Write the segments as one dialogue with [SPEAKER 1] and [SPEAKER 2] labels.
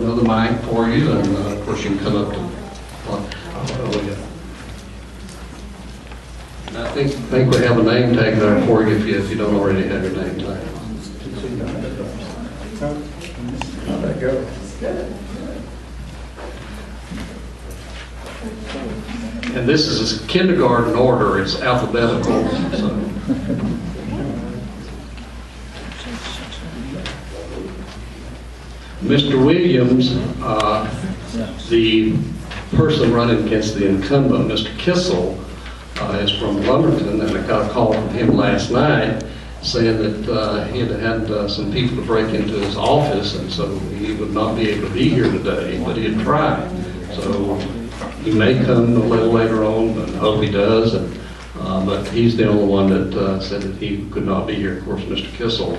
[SPEAKER 1] another mic for you, and of course you can come up to. I think we have a name tag there for you if you don't already have your name tag. How'd that go? And this is a kindergarten order. It's alphabetical. So. Mr. Williams, the person running against the incumbent, Mr. Kissel, is from Lumberton, and I got a call from him last night saying that he had some people to break into his office, and so he would not be able to be here today, but he had tried. So he may come a little later on, but I hope he does. But he's the only one that said that he could not be here. Of course, Mr. Kissel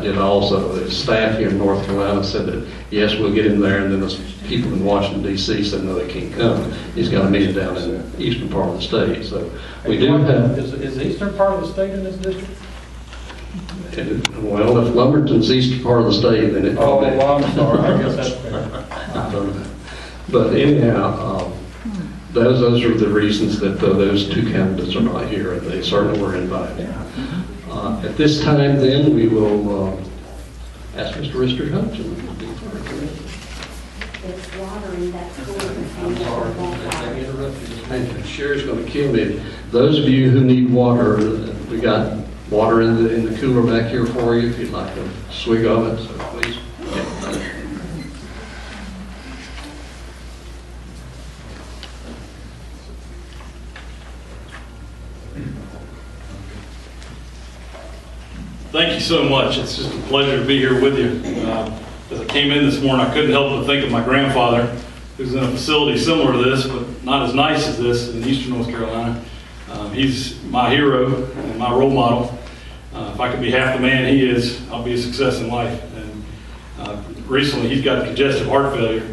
[SPEAKER 1] did also. The staff here in North Carolina said that, yes, we'll get him there, and then the people in Washington, D.C. said, no, they can't come. He's got a meeting down in the eastern part of the state. So we do have...
[SPEAKER 2] Is the eastern part of the state in this district?
[SPEAKER 1] Well, if Lumberton's eastern part of the state, then it
[SPEAKER 2] Oh,
[SPEAKER 1] probably...
[SPEAKER 2] well, I'm sorry. I guess that's fair.
[SPEAKER 1] I don't know. But anyhow, those are the reasons that those two candidates are not here, and they certainly were invited. At this time, then, we will ask Mr. Richard Hudson.
[SPEAKER 3] It's watering that school.
[SPEAKER 1] I'm sorry, I interrupted. Sherry's going to kill me. Those of you who need water, we got water in the cooler back here for you if you'd like a swig of it, so please.
[SPEAKER 4] Thank you so much. It's just a pleasure to be here with you. As I came in this morning, I couldn't help but think of my grandfather, who's in a facility similar to this, but not as nice as this in eastern North Carolina. He's my hero and my role model. If I could be half the man he is, I'll be a success in life. And recently, he's got congestive heart failure,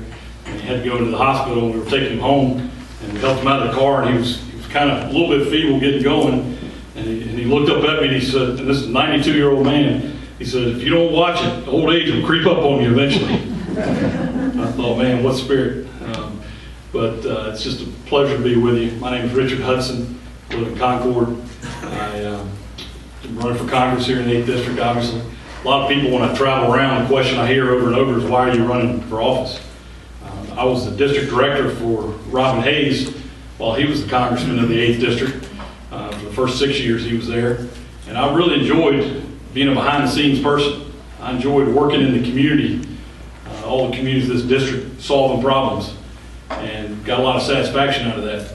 [SPEAKER 4] and he had to go into the hospital, and we were taking him home, and we helped him out of the car, and he was kind of a little bit feeble getting going. And he looked up at me and he said, and this is a 92-year-old man, he said, if you don't watch it, old age will creep up on you eventually. I thought, man, what spirit. But it's just a pleasure to be with you. My name is Richard Hudson, I live in Concord. I'm running for Congress here in the 8th District, obviously. A lot of people, when I travel around, the question I hear over and over is, why are you running for office? I was the district director for Robin Hayes while he was the congressman of the 8th District. For the first 6 years he was there. And I really enjoyed being a behind-the-scenes person. I enjoyed working in the community, all the communities of this district, solving problems, and got a lot of satisfaction out of that.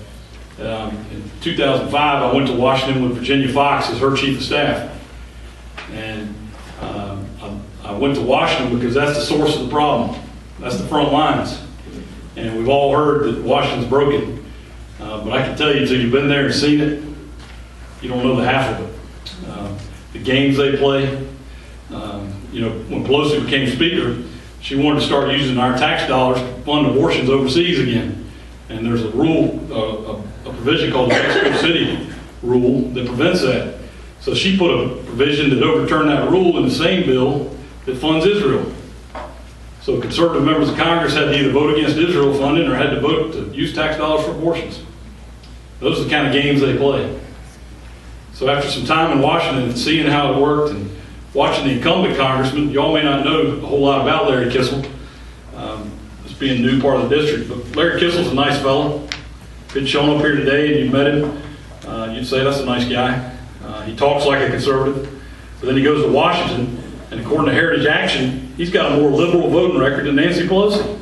[SPEAKER 4] In 2005, I went to Washington with Virginia Fox as her chief of staff. And I went to Washington because that's the source of the problem. That's the front lines. And we've all heard that Washington's broken. But I can tell you, until you've been there and seen it, you don't know the half of it. The games they play. When Pelosi became speaker, she wanted to start using our tax dollars to fund abortions overseas again. And there's a rule, a provision called the Mexico City rule that prevents that. So she put a provision that overturned that rule in the same bill that funds Israel. So conservative members of Congress had to either vote against Israel funding or had to vote to use tax dollars for abortions. Those are the kind of games they play. So after some time in Washington and seeing how it worked and watching the incumbent congressman, y'all may not know a whole lot about Larry Kissel, this being a new part of the district, but Larry Kissel's a nice fellow. If he'd shown up here today and you met him, you'd say that's a nice guy. He talks like a conservative, but then he goes to Washington, and according to Heritage Action, he's got a more liberal voting record than Nancy Pelosi.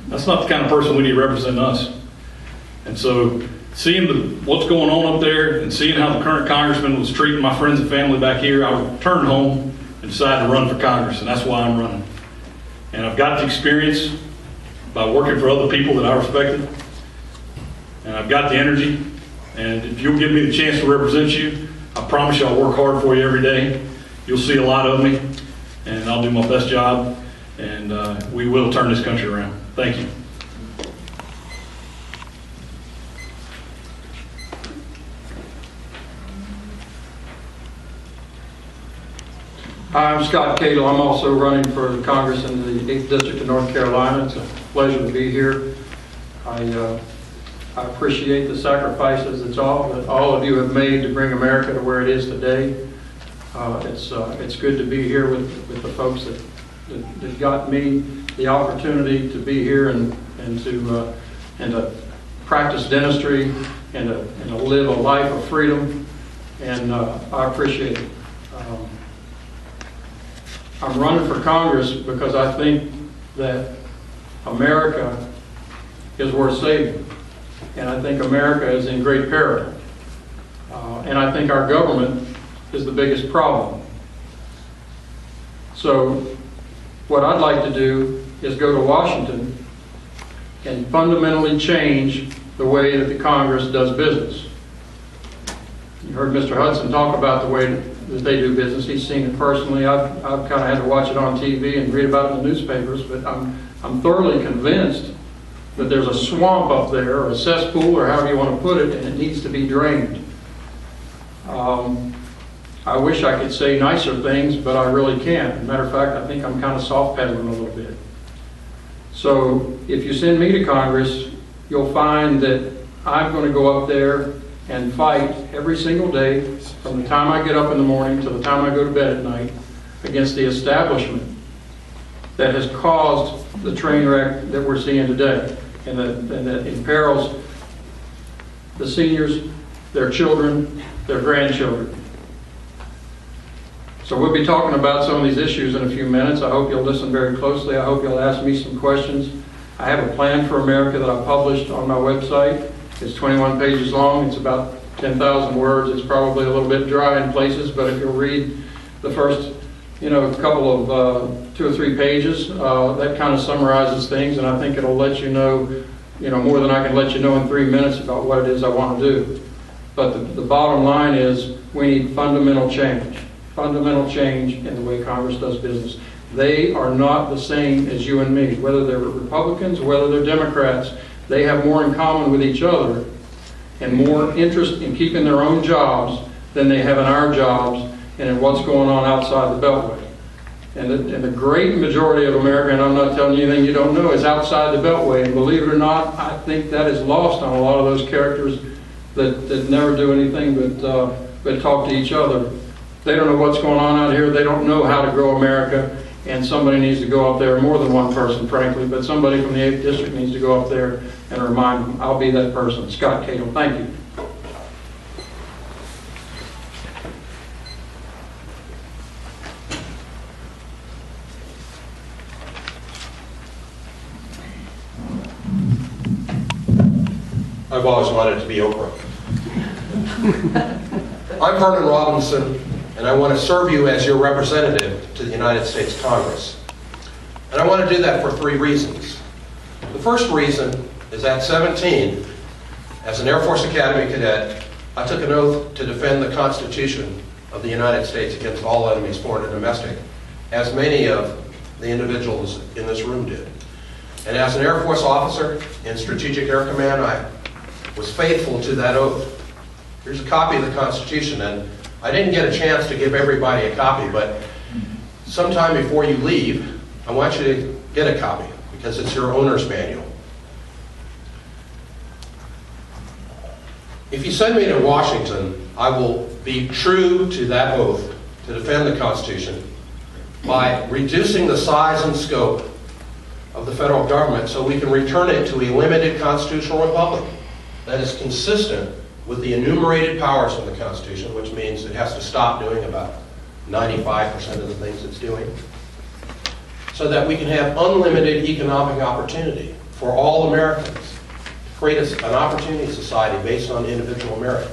[SPEAKER 4] That's not the kind of person we need representing us. And so seeing what's going on up there and seeing how the current congressman was treating my friends and family back here, I returned home and decided to run for Congress, and that's why I'm running. And I've got the experience by working for other people that I respected, and I've got the energy, and if you'll give me the chance to represent you, I promise you I'll work hard for you every day. You'll see a lot of me, and I'll do my best job, and we will turn this country around. Thank you.
[SPEAKER 2] Hi, I'm Scott Cato. I'm also running for Congress in the 8th District of North Carolina. It's a pleasure to be here. I appreciate the sacrifices that all of you have made to bring America to where it is today. It's good to be here with the folks that got me the opportunity to be here and to practice dentistry and to live a life of freedom, and I appreciate it. I'm running for Congress because I think that America is worth saving, and I think America is in great peril, and I think our government is the biggest problem. So what I'd like to do is go to Washington and fundamentally change the way that the Congress does business. You heard Mr. Hudson talk about the way that they do business. He's seen it personally. I've kind of had to watch it on TV and read about it in the newspapers, but I'm thoroughly convinced that there's a swamp up there, or a cesspool, or however you want to put it, and it needs to be drained. I wish I could say nicer things, but I really can't. As a matter of fact, I think I'm kind of soft pedaling a little bit. So if you send me to Congress, you'll find that I'm going to go up there and fight every single day from the time I get up in the morning to the time I go to bed at night against the establishment that has caused the train wreck that we're seeing today, and that imperils the seniors, their children, their grandchildren. So we'll be talking about some of these issues in a few minutes. I hope you'll listen very closely. I hope you'll ask me some questions. I have a plan for America that I published on my website. It's 21 pages long. It's about 10,000 words. It's probably a little bit dry in places, but if you'll read the first, couple of 2 or 3 pages, that kind of summarizes things, and I think it'll let you know, more than I can let you know in 3 minutes about what it is I want to do. But the bottom line is we need fundamental change in the way Congress does business. They are not the same as you and me, whether they're Republicans or whether they're Democrats. They have more in common with each other and more interest in keeping their own jobs than they have in our jobs and in what's going on outside the Beltway. And the great majority of America, and I'm not telling you anything you don't know, is outside the Beltway. And believe it or not, I think that is lost on a lot of those characters that never do anything but talk to each other. They don't know what's going on out here. They don't know how to grow America. And somebody needs to go up there, more than one person, frankly, but somebody from the 8th District needs to go up there and remind them. I'll be that person. Scott Cato, thank you.
[SPEAKER 3] I've always wanted to be Oprah. I'm Vernon Robinson, and I want to serve you as your representative to the United States Congress. And I want to do that for 3 reasons. The first reason is at 17, as an Air Force Academy cadet, I took an oath to defend the Constitution of the United States against all enemies, foreign and domestic, as many of the individuals in this room did. And as an Air Force officer in Strategic Air Command, I was faithful to that oath. Here's a copy of the Constitution, and I didn't get a chance to give everybody a copy, but sometime before you leave, I want you to get a copy, because it's your owner's manual. If you send me to Washington, I will be true to that oath to defend the Constitution by reducing the size and scope of the federal government so we can return it to a limited constitutional republic that is consistent with the enumerated powers of the Constitution, which means it has to stop doing about 95% of the things it's doing, so that we can have unlimited economic opportunity for all Americans, to create an opportunity society based on individual merit.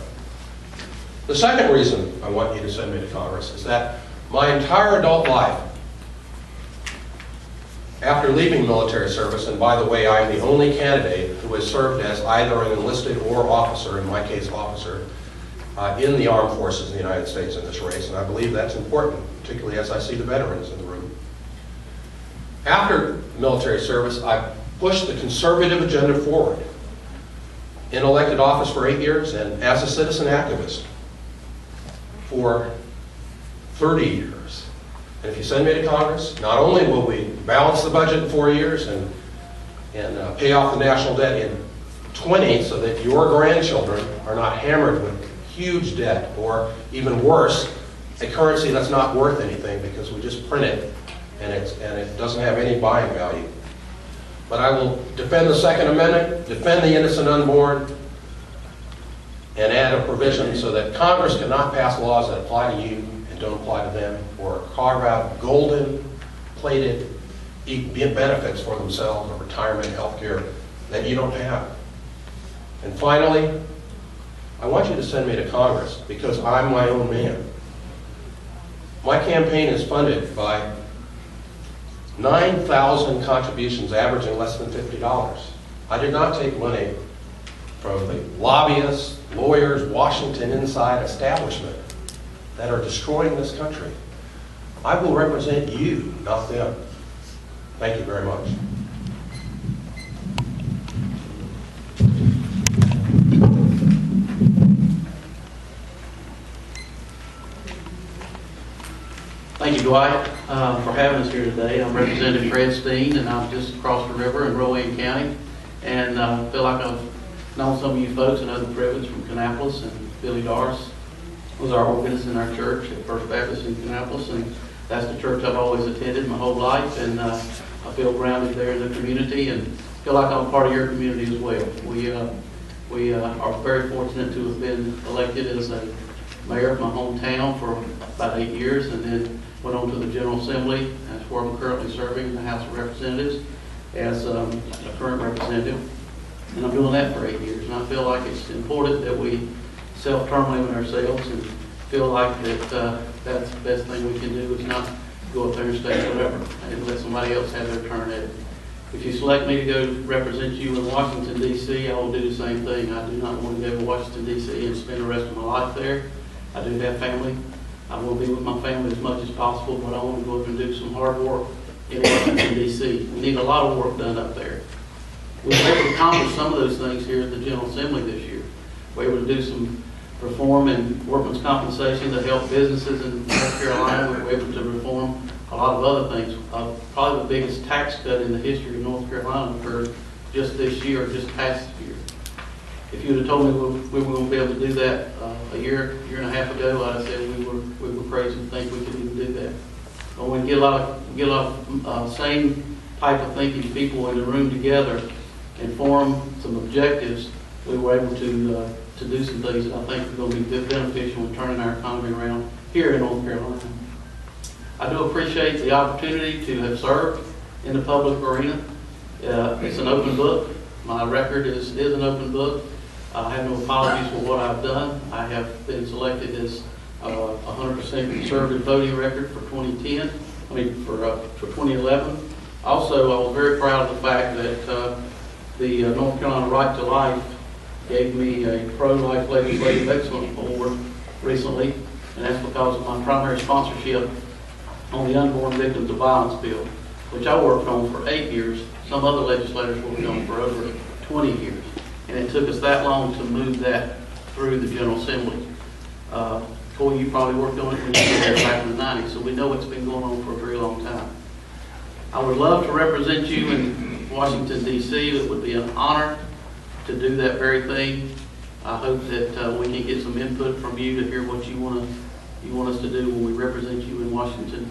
[SPEAKER 3] The second reason I want you to send me to Congress is that my entire adult life, after leaving military service, and by the way, I am the only candidate who has served as either an enlisted or officer, in my case officer, in the armed forces of the United States in this race, and I believe that's important, particularly as I see the veterans in the room. After military service, I pushed the conservative agenda forward in elected office for 8 years and as a citizen activist for 30 years. And if you send me to Congress, not only will we balance the budget in 4 years and pay off the national debt in 20 so that your grandchildren are not hammered with huge debt, or even worse, a currency that's not worth anything because we just print it and it doesn't have any buying value. But I will defend the Second Amendment, defend the innocent unborn, and add a provision so that Congress cannot pass laws that apply to you and don't apply to them, or carve out golden-plated benefits for themselves, or retirement, health care, that you don't have. And finally, I want you to send me to Congress because I'm my own man. My campaign is funded by 9,000 contributions averaging less than $50. I did not take money from the lobbyists, lawyers, Washington inside establishment that are destroying this country. I will represent you, not them. Thank you very much.
[SPEAKER 5] Thank you, Dwight, for having us here today. I'm Representative Fred Steen, and I'm just across the river in Rowan County. And I feel like I've known some of you folks and other privilege from Kannapolis, and Billy Doris was our organist in our church at First Baptist in Kannapolis, and that's the church I've always attended my whole life, and I feel grounded there in the community and feel like I'm part of your community as well. We are very fortunate to have been elected as a mayor of my hometown for about 8 years, and then went on to the General Assembly. That's where I'm currently serving in the House of Representatives as a current representative. And I'm doing that for 8 years. And I feel like it's important that we self-term limit ourselves and feel like that that's the best thing we can do is not go up there and stay whatever and let somebody else have their turn at it. If you select me to go represent you in Washington, D.C., I will do the same thing. I do not want to go to Washington, D.C. and spend the rest of my life there. I do have family. I will be with my family as much as possible, but I want to go up and do some hard work in Washington, D.C. We need a lot of work done up there. We were able to accomplish some of those things here at the General Assembly this year. We were able to do some reform in workman's compensation to help businesses in North Carolina. We were able to reform a lot of other things. Probably the biggest tax cut in the history of North Carolina occurred just this year, just past year. If you would have told me we were going to be able to do that a year and a half ago, I'd have said we were crazy to think we could even do that. But when we get a lot of same type of thinking people in the room together and form some objectives, we were able to do some things that I think are going to be beneficial in turning our economy around here in North Carolina. I do appreciate the opportunity to have served in the public arena. It's an open book. My record is an open book. I have no apologies for what I've done. I have been selected as 100% conservative voting record for 2010. I mean for 2011. Also, I was very proud of the fact that the North Carolina Right to Life gave me a pro-life legislative excellence award recently, and that's because of my primary sponsorship on the Unborn Victims of Violence bill, which I worked on for 8 years. Some other legislators worked on for over 20 years. And it took us that long to move that through the General Assembly. Corey, you probably worked on it when you were there back in the 90s, so we know it's been going on for a very long time. I would love to represent you in Washington, D.C. It would be an honor to do that very thing. I hope that we can get some input from you to hear what you want us to do when we represent you in Washington.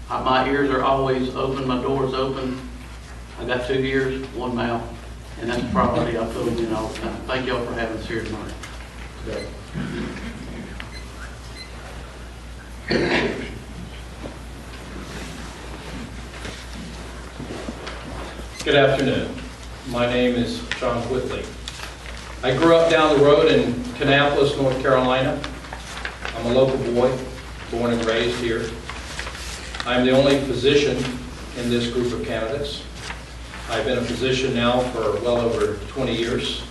[SPEAKER 5] My ears are always open, my door is open. I got 2 ears, 1 mouth. And that's a priority I feel in all the time. Thank y'all for having us here tonight. Today.
[SPEAKER 6] Good afternoon. My name is John Whitley. I grew up down the road in Kannapolis, North Carolina. I'm a local boy, born and raised here. I'm the only physician in this group of candidates. I've been a physician now for well over 20 years.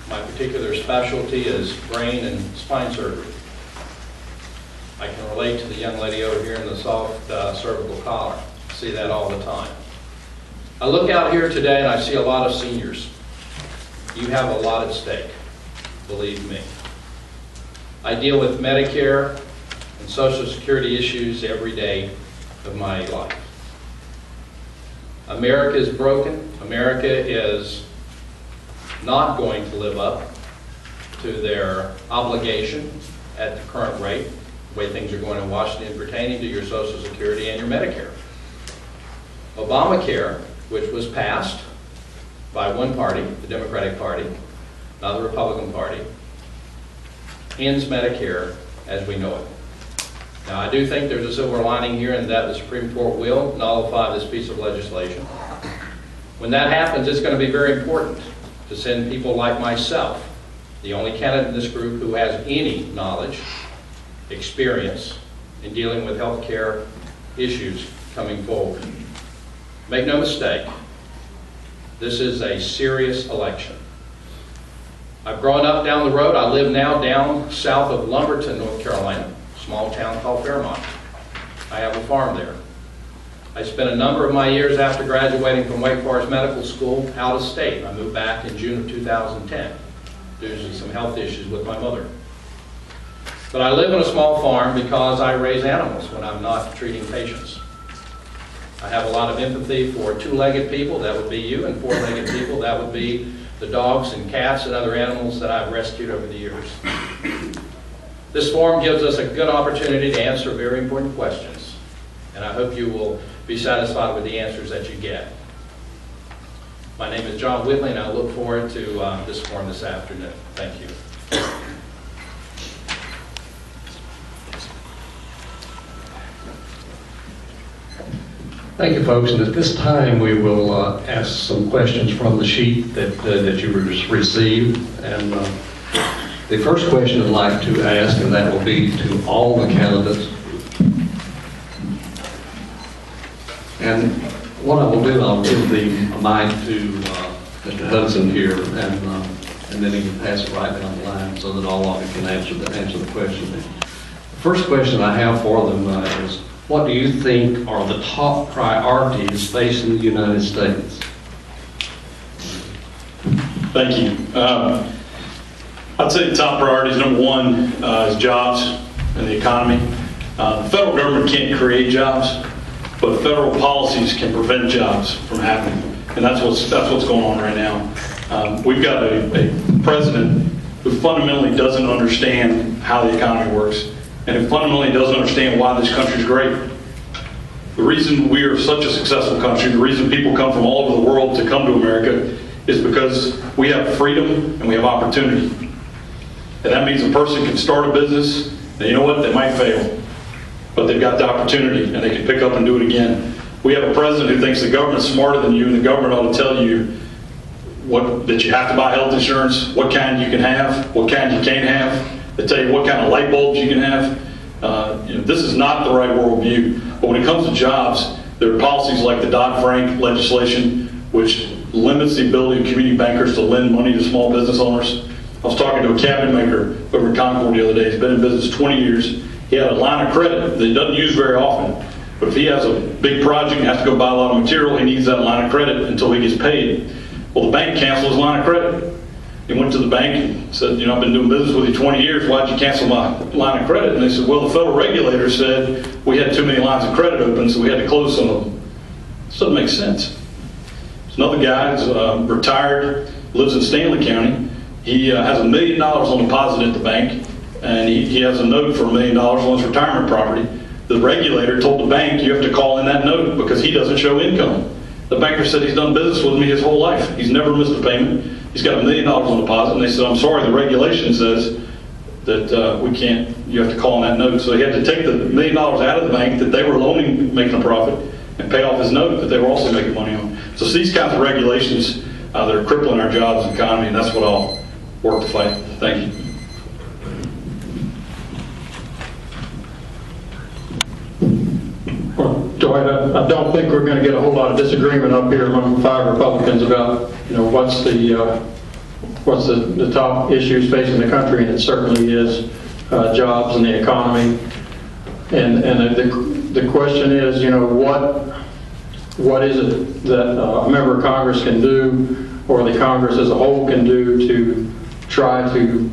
[SPEAKER 6] My particular specialty is brain and spine surgery. I can relate to the young lady over here in the soft cervical collar. I see that all the time. I look out here today and I see a lot of seniors. You have a lot at stake, believe me. I deal with Medicare, and Social Security issues every day of my life. America is broken. America is not going to live up to their obligation at the current rate, the way things are going in Washington pertaining to your Social Security and your Medicare. Obamacare, which was passed by one party, the Democratic Party, not the Republican Party, ends Medicare as we know it. Now, I do think there's a silver lining here in that the Supreme Court will nullify this piece of legislation. When that happens, it's going to be very important to send people like myself, the only candidate in this group who has any knowledge, experience in dealing with health care issues coming forward. Make no mistake, this is a serious election. I've grown up down the road. I live now down south of Lumberton, North Carolina, a small town called Fairmont. I have a farm there. I spent a number of my years after graduating from Wake Forest Medical School out of state. I moved back in June of 2010 due to some health issues with my mother. But I live on a small farm because I raise animals when I'm not treating patients. I have a lot of empathy for two-legged people, that would be you, and four-legged people, that would be the dogs and cats and other animals that I've rescued over the years. This forum gives us a good opportunity to answer very important questions, and I hope you will be satisfied with the answers that you get. My name is John Whitley, and I look forward to this forum this afternoon. Thank you.
[SPEAKER 1] Thank you, folks. And at this time, we will ask some questions from the sheet that you received. And the first question I'd like to ask, and that will be to all the candidates. And what I will do, I'll give the mic to Mr. Hudson here, and then he can pass it right down the line so that all of you can answer the question. The first question I have for them is, what do you think are the top priorities facing the United States?
[SPEAKER 4] Thank you. I'd say the top priorities, number one, is jobs and the economy. The federal government can't create jobs, but federal policies can prevent jobs from happening, and that's what's going on right now. We've got a president who fundamentally doesn't understand how the economy works, and who fundamentally doesn't understand why this country is great. The reason we are such a successful country, the reason people come from all over the world to come to America, is because we have freedom and we have opportunity. And that means a person can start a business, and you know what, they might fail, but they've got the opportunity and they can pick up and do it again. We have a president who thinks the government's smarter than you, and the government ought to tell you that you have to buy health insurance, what kind you can have, what kind you can't have. They tell you what kind of light bulbs you can have. This is not the right worldview. But when it comes to jobs, there are policies like the Dodd-Frank legislation, which limits the ability of community bankers to lend money to small business owners. I was talking to a cabinet maker over in Concord the other day. He's been in business 20 years. He had a line of credit that he doesn't use very often. But if he has a big project and has to go buy a lot of material, he needs that line of credit until he gets paid. Well, the bank canceled his line of credit. He went to the bank and said, I've been doing business with you 20 years, why'd you cancel my line of credit? And they said, well, the federal regulator said we had too many lines of credit open, so we had to close some of them. This doesn't make sense. There's another guy who's retired, lives in Stanley County. He has $1 million on deposit at the bank, and he has a note for $1 million on his retirement property. The regulator told the bank, you have to call in that note because he doesn't show income. The banker said he's done business with me his whole life. He's never missed a payment. He's got $1 million on deposit, and they said, I'm sorry, the regulation says that we can't, you have to call on that note. So he had to take the $1 million out of the bank that they were loaning, making a profit, and pay off his note that they were also making money on. So it's these kinds of regulations that are crippling our jobs and economy, and that's what I'll work to fight. Thank you.
[SPEAKER 2] Well, Dwight, I don't think we're going to get a whole lot of disagreement up here among 5 Republicans about, what's the top issues facing the country, and it certainly is jobs and the economy. And the question is, what is it that a member of Congress can do, or the Congress as a whole can do to try to,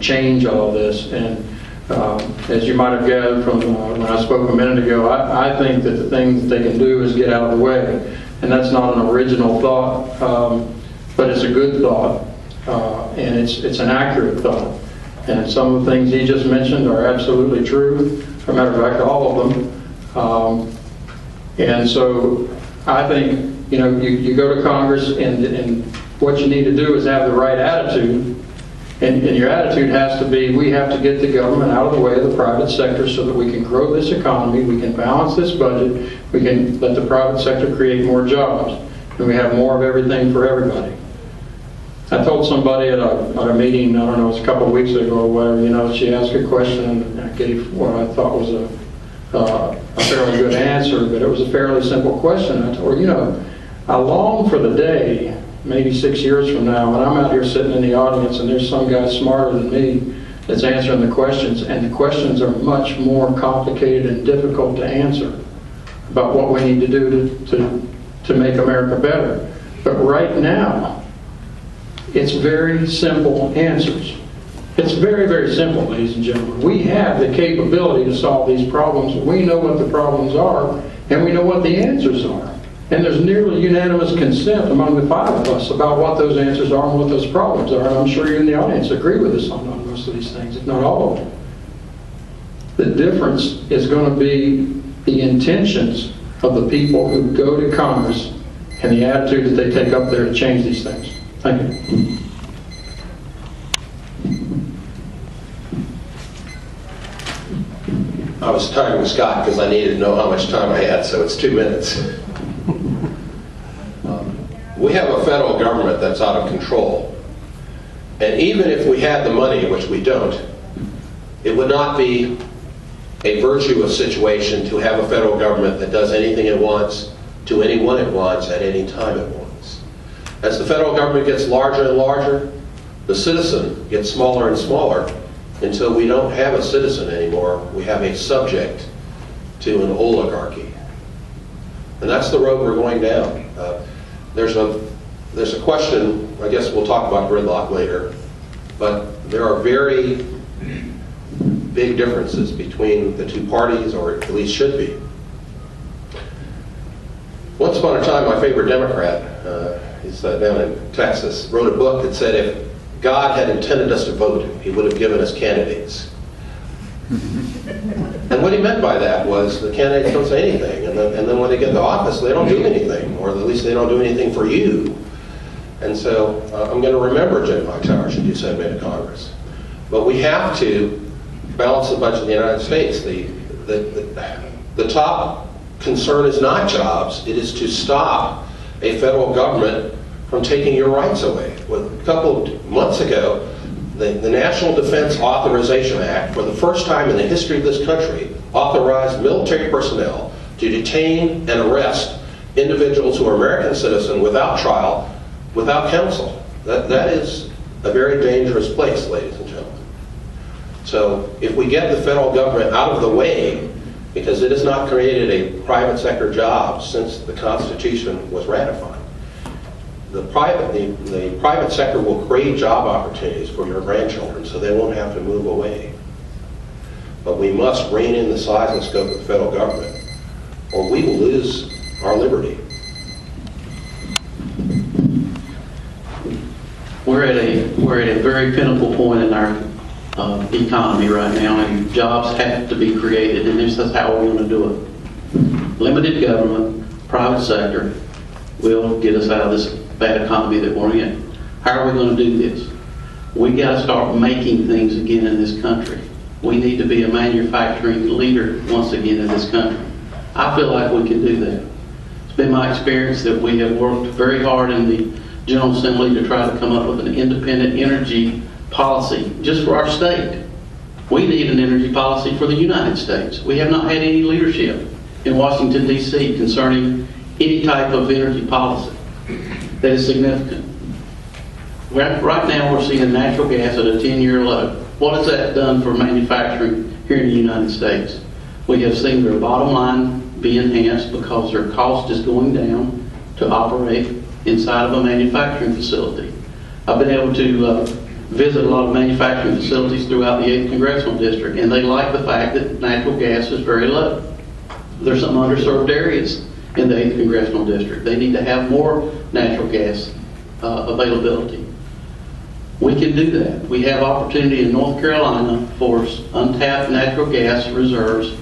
[SPEAKER 2] change all of this? And As you might have gathered from when I spoke a minute ago, I think that the thing that they can do is get out of the way. And that's not an original thought, but it's a good thought, and it's an accurate thought. And some of the things he just mentioned are absolutely true. As a matter of fact, all of them. And so I think, you go to Congress, and what you need to do is have the right attitude. And your attitude has to be, we have to get the government out of the way of the private sector so that we can grow this economy, we can balance this budget, we can let the private sector create more jobs, and we have more of everything for everybody. I told somebody at a meeting, I don't know, it was a couple of weeks ago or whatever, she asked a question, and I gave what I thought was a fairly good answer, but it was a fairly simple question. I told her, I long for the day, maybe 6 years from now, when I'm out here sitting in the audience and there's some guy smarter than me that's answering the questions, and the questions are much more complicated and difficult to answer about what we need to do to make America better. But right now, it's very simple answers. It's very, very simple, ladies and gentlemen. We have the capability to solve these problems. We know what the problems are, and we know what the answers are. And there's nearly unanimous consent among the 5 of us about what those answers are and what those problems are. And I'm sure you in the audience agree with us on most of these things, if not all of them. The difference is going to be the intentions of the people who go to Congress and the attitude that they take up there to change these things. Thank you.
[SPEAKER 3] I was talking with Scott because I needed to know how much time I had, so it's 2 minutes. We have a federal government that's out of control. And even if we had the money, which we don't, it would not be a virtuous situation to have a federal government that does anything it wants to anyone it wants at any time it wants. As the federal government gets larger and larger, the citizen gets smaller and smaller until we don't have a citizen anymore. We have a subject to an oligarchy. And that's the road we're going down. There's a question, I guess we'll talk about gridlock later, but there are very big differences between the two parties, or at least should be. Once upon a time, my favorite Democrat, he's down in Texas, wrote a book that said if God had intended us to vote, he would have given us candidates. And what he meant by that was the candidates don't say anything, and then when they get to office, they don't do anything, or at least they don't do anything for you. And so I'm going to remember Jim Hightower should you send me to Congress. But we have to balance the budget of the United States. The top concern is not jobs, it is to stop a federal government from taking your rights away. Well, a couple of months ago, the National Defense Authorization Act, for the first time in the history of this country, authorized military personnel to detain and arrest individuals who are American citizens without trial, without counsel. That is a very dangerous place, ladies and gentlemen. So if we get the federal government out of the way, because it has not created a private sector job since the Constitution was ratified, the private sector will create job opportunities for your grandchildren so they won't have to move away. But we must rein in the size and scope of the federal government, or we will lose our liberty.
[SPEAKER 5] We're at a very pinnacle point in our economy right now, and jobs have to be created, and this is how we're going to do it. Limited government, private sector will get us out of this bad economy that we're in. How are we going to do this? We got to start making things again in this country. We need to be a manufacturing leader once again in this country. I feel like we can do that. It's been my experience that we have worked very hard in the General Assembly to try to come up with an independent energy policy just for our state. We need an energy policy for the United States. We have not had any leadership in Washington, D.C. concerning any type of energy policy that is significant. Right now we're seeing natural gas at a 10-year low. What has that done for manufacturing here in the United States? We have seen their bottom line be enhanced because their cost is going down to operate inside of a manufacturing facility. I've been able to visit a lot of manufacturing facilities throughout the 8th Congressional District, and they like the fact that natural gas is very low. There's some underserved areas in the 8th Congressional District. They need to have more natural gas availability. We can do that. We have opportunity in North Carolina for untapped natural gas reserves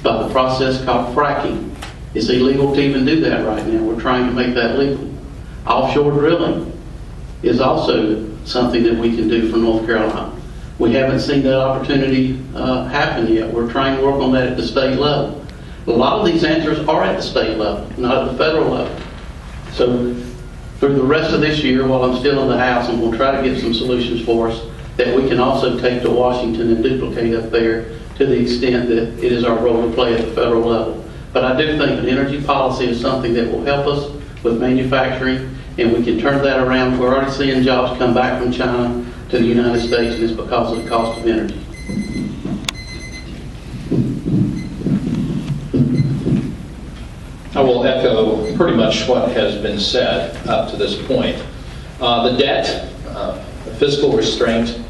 [SPEAKER 5] by the process called fracking. It's illegal to even do that right now. We're trying to make that legal. Offshore drilling is also something that we can do for North Carolina. We haven't seen that opportunity happen yet. We're trying to work on that at the state level. A lot of these answers are at the state level, not at the federal level. So through the rest of this year, while I'm still in the House, I'm going to try to get some solutions for us that we can also take to Washington and duplicate up there to the extent that it is our role to play at the federal level. But I do think an energy policy is something that will help us with manufacturing, and we can turn that around. We're already seeing jobs come back from China to the United States, and it's because of the cost of energy.
[SPEAKER 6] I will echo pretty much what has been said up to this point. The debt, the fiscal restraint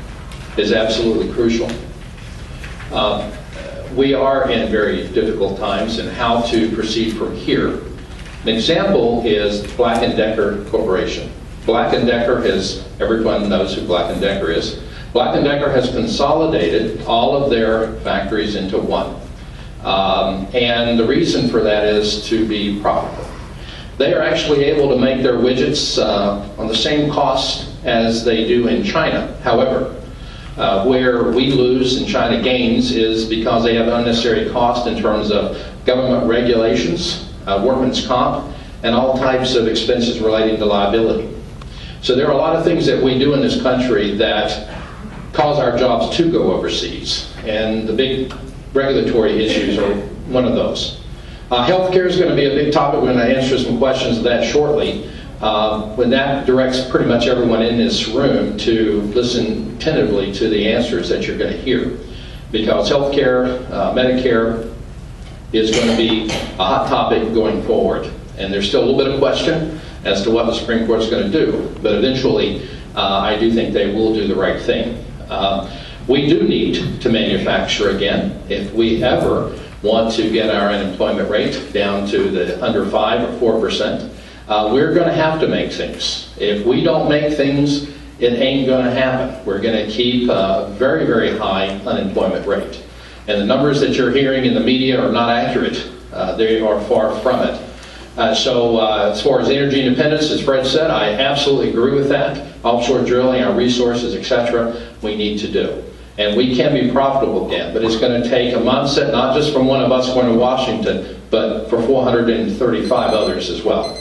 [SPEAKER 6] is absolutely crucial. We are in very difficult times in how to proceed from here. An example is Black & Decker Corporation. Black & Decker has, everyone knows who Black & Decker is. Black & Decker has consolidated all of their factories into one. And the reason for that is to be profitable. They are actually able to make their widgets on the same cost as they do in China. However, where we lose and China gains is because they have unnecessary cost in terms of government regulations, workman's comp, and all types of expenses relating to liability. So there are a lot of things that we do in this country that cause our jobs to go overseas, and the big regulatory issues are one of those. Healthcare is going to be a big topic. We're going to answer some questions of that shortly. When that directs pretty much everyone in this room to listen attentively to the answers that you're going to hear, because healthcare, Medicare is going to be a hot topic going forward. And there's still a little bit of question as to what the Supreme Court is going to do, but eventually I do think they will do the right thing. We do need to manufacture again if we ever want to get our unemployment rate down to the under 5 or 4%. We're going to have to make things. If we don't make things, it ain't going to happen. We're going to keep a very, very high unemployment rate. And the numbers that you're hearing in the media are not accurate. They are far from it. So as far as energy independence, as Fred said, I absolutely agree with that. Offshore drilling, our resources, etc., we need to do. And we can be profitable again, but it's going to take a mindset not just from one of us going to Washington, but for 435 others as well.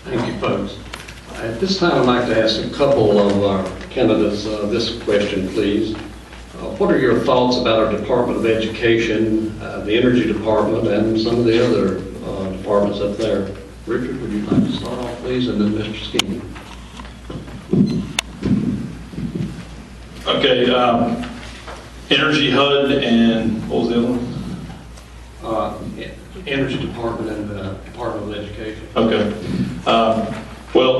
[SPEAKER 1] Thank you, folks. At this time, I'd like to ask a couple of our candidates this question, please. What are your thoughts about our Department of Education, the Energy Department, and some of the other departments up there? Richard, would you like to start off, please, and then Mr. Skeen?
[SPEAKER 4] Okay, Energy HUD and what was the other one?
[SPEAKER 1] Energy Department and the Department of Education.
[SPEAKER 4] Okay. Well,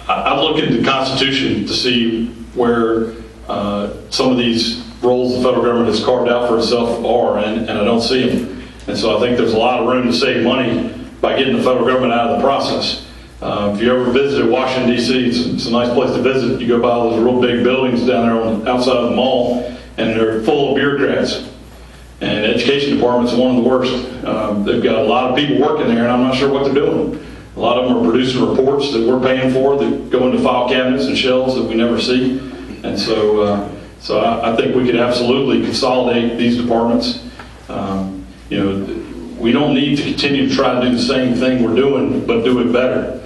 [SPEAKER 4] I look at the Constitution to see where some of these roles the federal government has carved out for itself are, and I don't see them. And so I think there's a lot of room to save money by getting the federal government out of the process. If you ever visited Washington, D.C., it's a nice place to visit. You go by all those real big buildings down there on the outside of the mall, and they're full of bureaucrats. And the education department's one of the worst. They've got a lot of people working there, and I'm not sure what they're doing. A lot of them are producing reports that we're paying for that go into file cabinets and shelves that we never see. And so I think we could absolutely consolidate these departments. We don't need to continue to try to do the same thing we're doing, but do it better.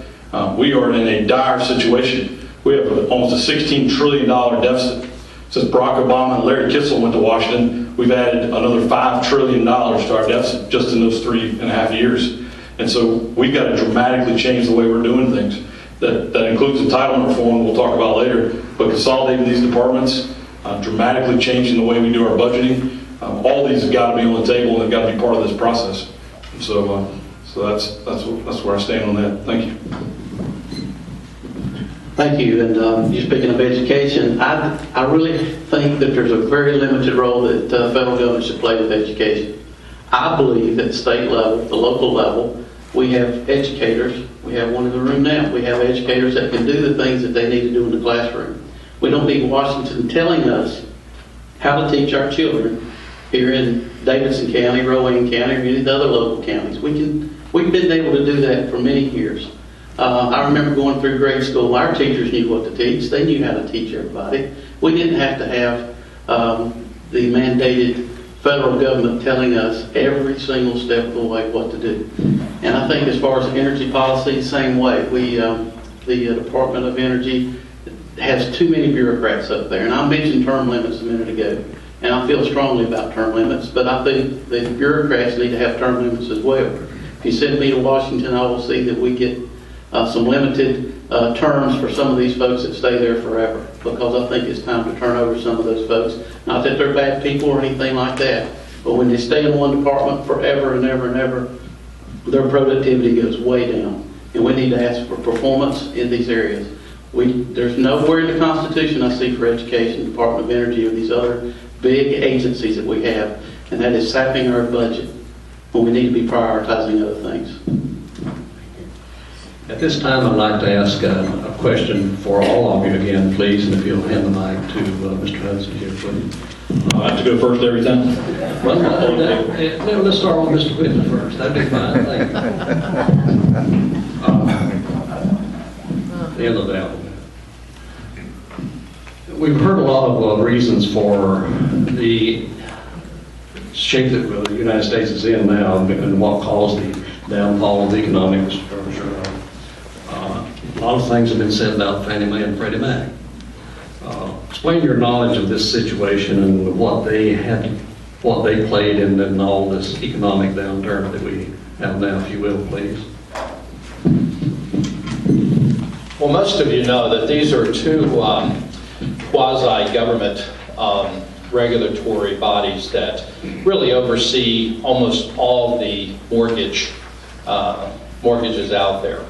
[SPEAKER 4] We are in a dire situation. We have almost a $16 trillion deficit. Since Barack Obama and Larry Kissel went to Washington, we've added another $5 trillion to our deficit just in those 3.5 years. And so we've got to dramatically change the way we're doing things. That includes entitlement reform we'll talk about later, but consolidating these departments, dramatically changing the way we do our budgeting. All these have got to be on the table and they've got to be part of this process. So that's where I stand on that. Thank you.
[SPEAKER 5] Thank you. And you're speaking of education. I really think that there's a very limited role that federal government should play with education. I believe at the state level, the local level, we have educators. We have one in the room now. We have educators that can do the things that they need to do in the classroom. We don't need Washington telling us how to teach our children here in Davidson County, Rowan County, or any of the other local counties. We've been able to do that for many years. I remember going through grade school, our teachers knew what to teach. They knew how to teach everybody. We didn't have to have the mandated federal government telling us every single step of the way what to do. And I think as far as energy policy, same way. The Department of Energy has too many bureaucrats up there. And I mentioned term limits a minute ago. And I feel strongly about term limits, but I think the bureaucrats need to have term limits as well. If you send me to Washington, I will see that we get some limited terms for some of these folks that stay there forever, because I think it's time to turn over some of those folks. Not that they're bad people or anything like that, but when they stay in one department forever and ever and ever, their productivity goes way down. And we need to ask for performance in these areas. There's nowhere in the Constitution I see for education, Department of Energy, or these other big agencies that we have, and that is sapping our budget when we need to be prioritizing other things.
[SPEAKER 1] At this time, I'd like to ask a question for all of you again, please, and if you'll hand the mic to Mr. Hudson here, please.
[SPEAKER 4] I have to go first every time.
[SPEAKER 1] Well, no, let's start with Mr. Whitman first. That'd be fine. Thank you. The end of that. We've heard a lot of reasons for the shape that the United States is in now and what caused the downfall of the economic structure. A lot of things have been said about Fannie Mae and Freddie Mac. Explain your knowledge of this situation and what they played in all this economic downturn that we have now, if you will, please.
[SPEAKER 6] Well, most of you know that these are two quasi-government regulatory bodies that really oversee almost all the mortgages out there.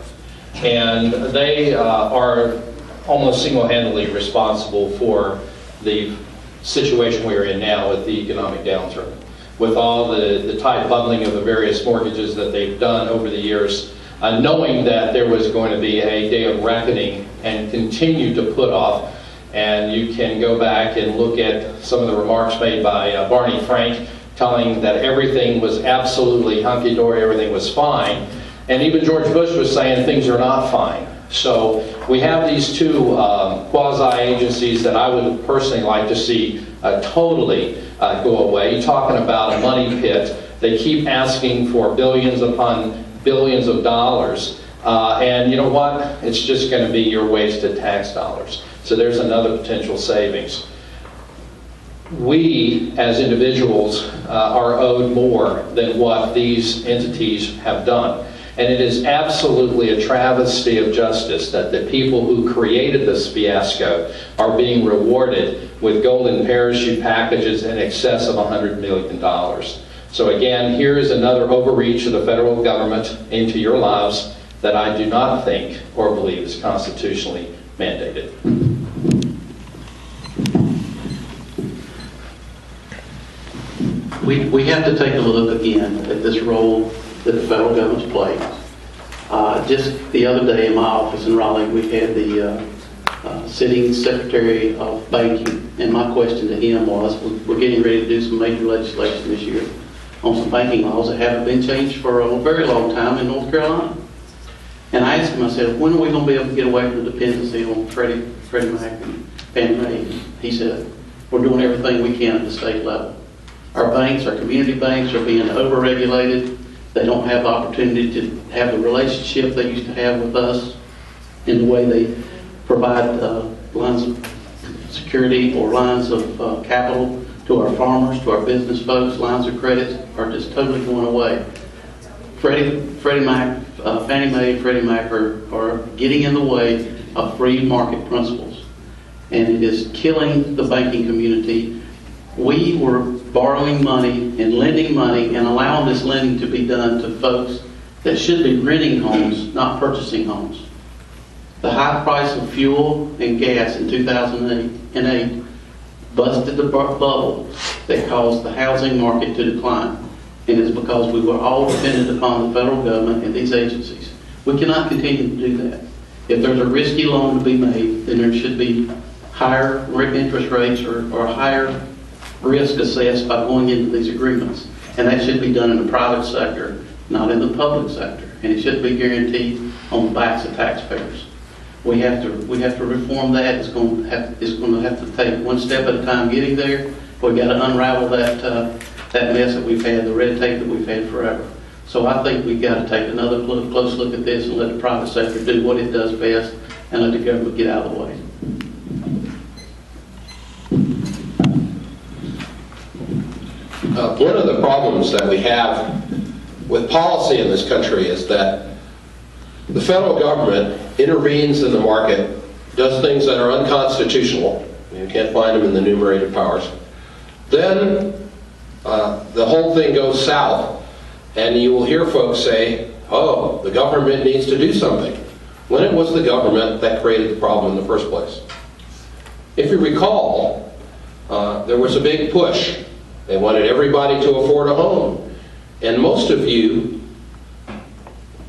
[SPEAKER 6] And they are almost single-handedly responsible for the situation we are in now with the economic downturn. With all the tight bundling of the various mortgages that they've done over the years, knowing that there was going to be a day of reckoning and continue to put off. And you can go back and look at some of the remarks made by Barney Frank telling that everything was absolutely hunky-dory, everything was fine. And even George Bush was saying things are not fine. So we have these two quasi-agencies that I would personally like to see totally go away. You're talking about a money pit. They keep asking for billions upon billions of dollars. And you know what? It's just going to be your wasted tax dollars. So there's another potential savings. We, as individuals, are owed more than what these entities have done. And it is absolutely a travesty of justice that the people who created this fiasco are being rewarded with golden parachute packages in excess of $100 million. So again, here is another overreach of the federal government into your lives that I do not think or believe is constitutionally mandated.
[SPEAKER 5] We have to take a look again at this role that the federal government's playing. Just the other day in my office in Raleigh, we had the sitting Secretary of Banking, and my question to him was, we're getting ready to do some major legislation this year on some banking laws that haven't been changed for a very long time in North Carolina. And I asked him, I said, when are we going to be able to get away from the dependency on Freddie Mac and Fannie Mae? He said, we're doing everything we can at the state level. Our banks, our community banks, are being over-regulated. They don't have the opportunity to have the relationship they used to have with us in the way they provide lines of security or lines of capital to our farmers, to our business folks. Lines of credit are just totally going away. Fannie Mae and Freddie Mac are getting in the way of free market principles. And it is killing the banking community. We were borrowing money and lending money and allowing this lending to be done to folks that should be renting homes, not purchasing homes. The high price of fuel and gas in 2008 busted the bubble that caused the housing market to decline. And it's because we were all dependent upon the federal government and these agencies. We cannot continue to do that. If there's a risky loan to be made, then there should be higher interest rates or higher risk assessed by going into these agreements. And that should be done in the private sector, not in the public sector. And it shouldn't be guaranteed on the backs of taxpayers. We have to reform that. It's going to have to take one step at a time getting there. We've got to unravel that mess that we've had, the red tape that we've had forever. So I think we've got to take another close look at this and let the private sector do what it does best and let the government get out of the way.
[SPEAKER 3] One of the problems that we have with policy in this country is that the federal government intervenes in the market, does things that are unconstitutional. You can't find them in the enumerated powers. Then the whole thing goes south, and you will hear folks say, oh, the government needs to do something, when it was the government that created the problem in the first place. If you recall, there was a big push. They wanted everybody to afford a home. And most of you,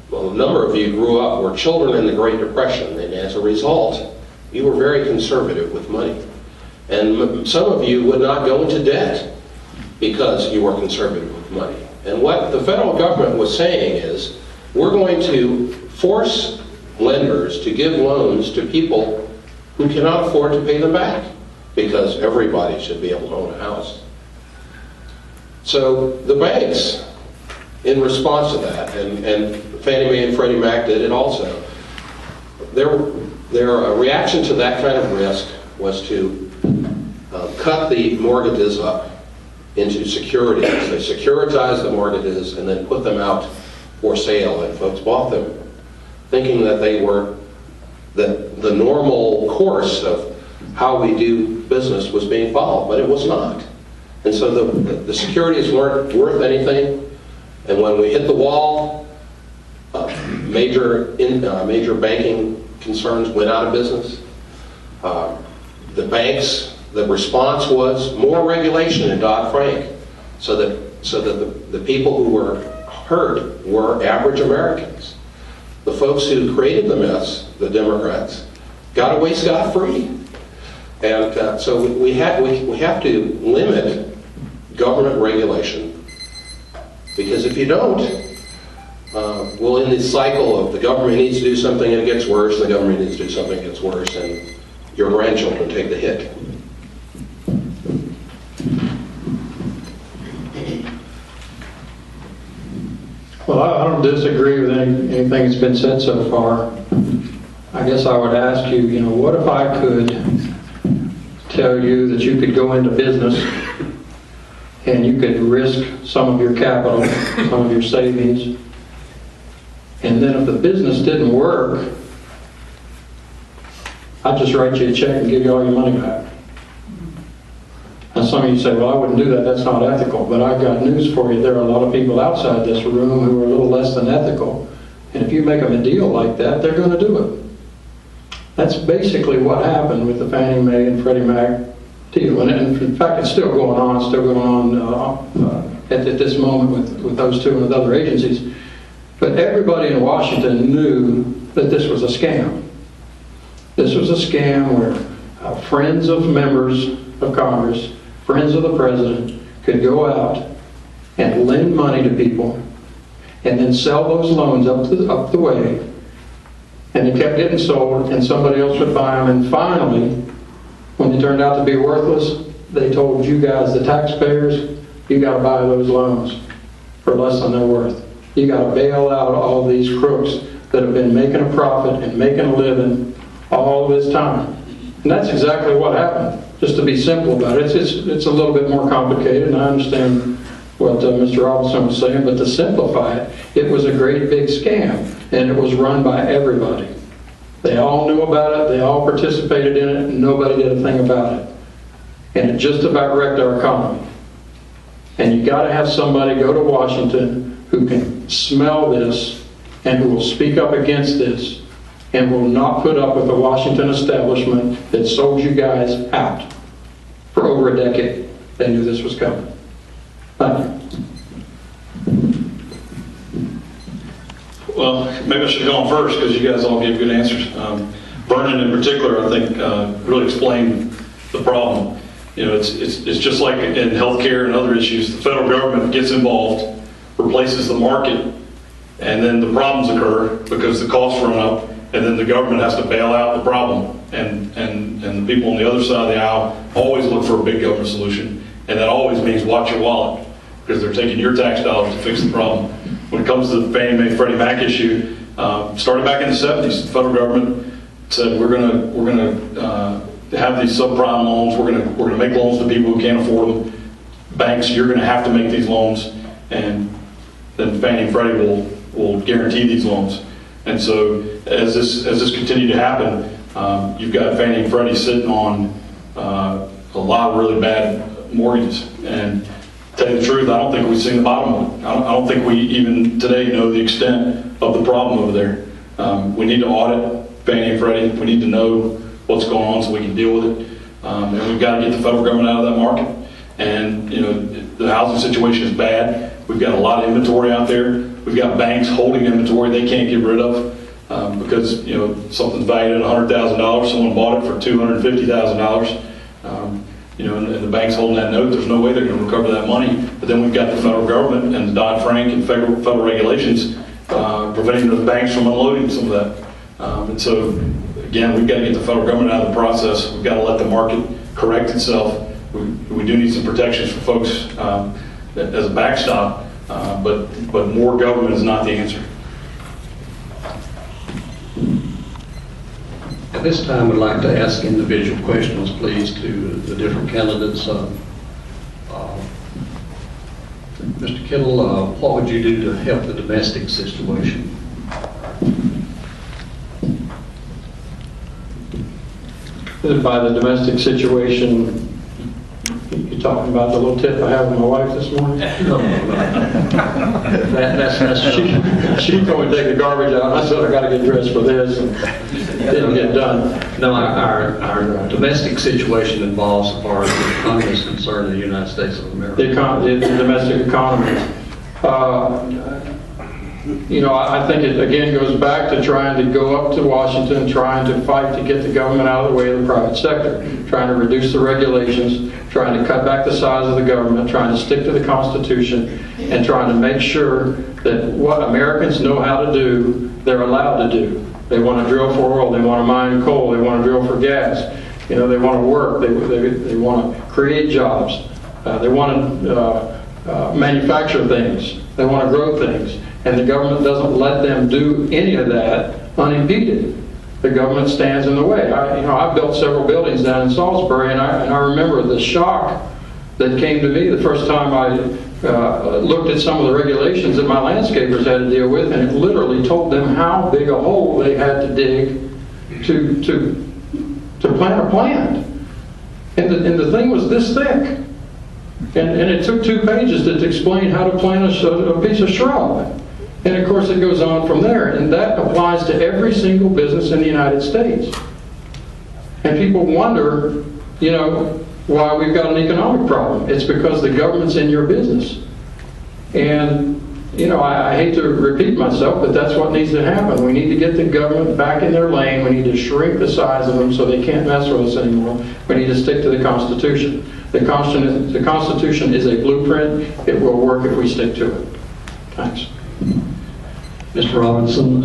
[SPEAKER 3] well, a number of you grew up, were children in the Great Depression, and as a result, you were very conservative with money. And some of you would not go into debt because you were conservative with money. And what the federal government was saying is, we're going to force lenders to give loans to people who cannot afford to pay them back, because everybody should be able to own a house. So the banks, in response to that, and Fannie Mae and Freddie Mac did it also, their reaction to that kind of risk was to cut the mortgages up into securities. They securitized the mortgages and then put them out for sale, and folks bought them, thinking that they were the normal course of how we do business was being followed, but it was not. And so the securities weren't worth anything, and when we hit the wall, major banking concerns went out of business. The banks, the response was more regulation in Dodd-Frank, so that the people who were hurt were average Americans. The folks who created the mess, the Democrats, got away scot-free. And so we have to limit government regulation, because if you don't, we'll in this cycle of the government needs to do something and it gets worse, the government needs to do something and it gets worse, and your grandchildren take the hit.
[SPEAKER 2] Well, I don't disagree with anything that's been said so far. I guess I would ask you, what if I could tell you that you could go into business and you could risk some of your capital, some of your savings, and then if the business didn't work, I'd just write you a check and give you all your money back. Now some of you say, well, I wouldn't do that, that's not ethical, but I've got news for you. There are a lot of people outside this room who are a little less than ethical, and if you make them a deal like that, they're going to do it. That's basically what happened with the Fannie Mae and Freddie Mac deal, and in fact it's still going on, at this moment with those two and with other agencies. But everybody in Washington knew that this was a scam. This was a scam where friends of members of Congress, friends of the president, could go out and lend money to people and then sell those loans up the way, and they kept getting sold and somebody else would buy them, and finally, when they turned out to be worthless, they told you guys, the taxpayers, you got to buy those loans for less than they're worth. You got to bail out all these crooks that have been making a profit and making a living all this time. And that's exactly what happened. Just to be simple about it, it's a little bit more complicated, and I understand what Mr. Robinson was saying, but to simplify it, it was a great big scam, and it was run by everybody. They all knew about it, they all participated in it, and nobody did a thing about it. And it just about wrecked our economy. And you got to have somebody go to Washington who can smell this and who will speak up against this and will not put up with the Washington establishment that sold you guys out for over a decade. They knew this was coming. Thank you.
[SPEAKER 4] Well, maybe I should have gone first because you guys all gave good answers. Vernon in particular, I think, really explained the problem. You know, it's just like in healthcare and other issues. The federal government gets involved, replaces the market, and then the problems occur because the costs run up, and then the government has to bail out the problem. And the people on the other side of the aisle always look for a big government solution, and that always means watch your wallet because they're taking your tax dollars to fix the problem. When it comes to the Fannie Mae Freddie Mac issue, started back in the 70s, the federal government said we're gonna have these subprime loans. We're gonna make loans to people who can't afford them. Banks, you're gonna have to make these loans, and then Fannie and Freddie will guarantee these loans. And so as this continued to happen, you've got Fannie and Freddie sitting on a lot of really bad mortgages. And to tell you the truth, I don't think we've seen the bottom of it. I don't think we even today know the extent of the problem over there. We need to audit Fannie and Freddie. We need to know what's going on so we can deal with it. And we've got to get the federal government out of that market. And you know, the housing situation is bad. We've got a lot of inventory out there. We've got banks holding inventory they can't get rid of because you know something's valued at $100,000. Someone bought it for $250,000. You know, and the bank's holding that note. There's no way they're going to recover that money. But then we've got the federal government and the Dodd-Frank and federal regulations preventing the banks from unloading some of that. And so, again, we've got to get the federal government out of the process. We've got to let the market correct itself. We do need some protections for folks as a backstop, but more government is not the answer.
[SPEAKER 1] At this time, I'd like to ask individual questions, please, to the different candidates. Mr. Kittle, what would you do to help the domestic situation?
[SPEAKER 2] By the domestic situation, you're talking about the little tip I have with my wife this morning?
[SPEAKER 1] No.
[SPEAKER 2] She told me to take the garbage out. I said I got to get dressed for this, and it didn't get done.
[SPEAKER 1] No, our domestic situation involves, as far as the economy is concerned, the United States of America.
[SPEAKER 2] The domestic economy. You know, I think it again goes back to trying to go up to Washington, trying to fight to get the government out of the way of the private sector, trying to reduce the regulations, trying to cut back the size of the government, trying to stick to the Constitution, and trying to make sure that what Americans know how to do, they're allowed to do. They want to drill for oil, they want to mine coal, they want to drill for gas. You know, they want to work, they want to create jobs, they want to manufacture things, they want to grow things. And the government doesn't let them do any of that unimpeded. The government stands in the way. I've built several buildings down in Salisbury, and I remember the shock that came to me the first time I looked at some of the regulations that my landscapers had to deal with, and it literally told them how big a hole they had to dig to plant a plant. And the thing was this thick. And it took 2 pages to explain how to plant a piece of shrub. And of course it goes on from there, and that applies to every single business in the United States. And people wonder, you know, why we've got an economic problem. It's because the government's in your business. And, you know, I hate to repeat myself, but that's what needs to happen. We need to get the government back in their lane. We need to shrink the size of them so they can't mess with us anymore. We need to stick to the Constitution. The Constitution is a blueprint. It will work if we stick to it. Thanks.
[SPEAKER 1] Mr. Robinson,